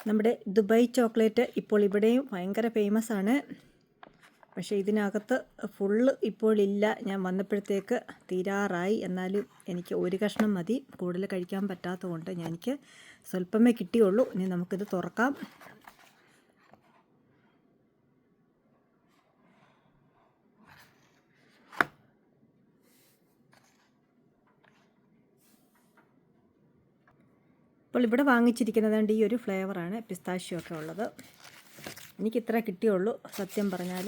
നമ്മുടെ Dubai chocolate ഇപ്പോൾ ഇവിടെയും ഭയങ്കര ഫേമസ് ആണ്. പക്ഷേ ഇതിനകത്ത് ഫുള്ള് ഇപ്പോഴില്ല. ഞാൻ വന്നപ്പോഴത്തേക്ക് തീരാറായി. എന്നാലും എനിക്ക് ഒരു കഷ്ണം മതി, കൂടുതൽ കഴിക്കാൻ പറ്റാത്തതുകൊണ്ട് എനിക്ക് സ്വല്പമേ കിട്ടിയുള്ളൂ. ഇനി നമുക്കിത് തുറക്കാം. അപ്പോൾ ഇവിടെ വാങ്ങിച്ചിരിക്കുന്നത് ഈ ഒരു ഫ്ലേവറാണ്, പിസ്താഷ്യോ ഒക്കെ ഉള്ളത്. എനിക്കിത്ര കിട്ടിയുള്ളൂ. സത്യം പറഞ്ഞാൽ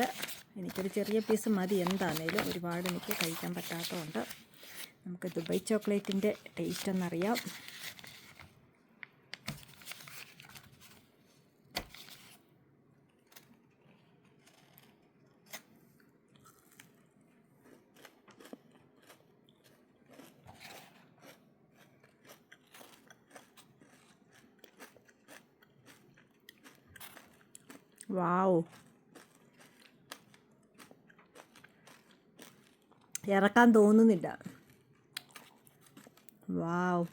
എനിക്കൊരു ചെറിയ പീസ് മതി. എന്താണേലും ഒരുപാട് എനിക്ക് കഴിക്കാൻ പറ്റാത്തതുകൊണ്ട് നമുക്ക് ദുബായ് ചോക്ലേറ്റിൻ്റെ ടേസ്റ്റ് ഒന്നറിയാം. വാവ്, ഇറക്കാൻ തോന്നുന്നില്ല. വാവ്,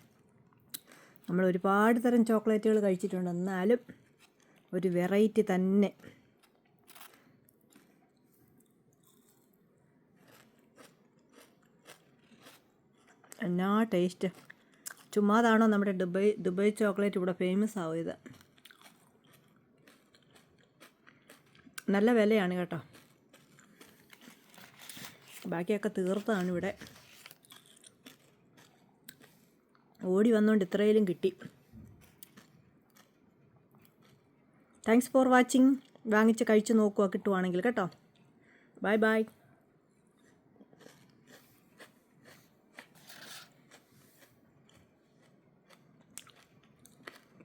നമ്മൾ ഒരുപാട് തരം ചോക്ലേറ്റുകൾ കഴിച്ചിട്ടുണ്ട്, എന്നാലും ഒരു വെറൈറ്റി തന്നെ. എന്നാ ടേസ്റ്റ്! ചുമ്മാതാണോ നമ്മുടെ ദുബായ് ചോക്ലേറ്റ് ഇവിടെ ഫേമസ് ആവുന്നത്? നല്ല വിലയാണ് കേട്ടോ. ബാക്കിയൊക്കെ തീർത്താണ് ഇവിടെ. ഓടി വന്നുകൊണ്ട് ഇത്രയിലും കിട്ടി. Thanks for watching. വാങ്ങിച്ച് കഴിച്ച് നോക്കുക കിട്ടുവാണെങ്കിൽ കേട്ടോ. Bye bye.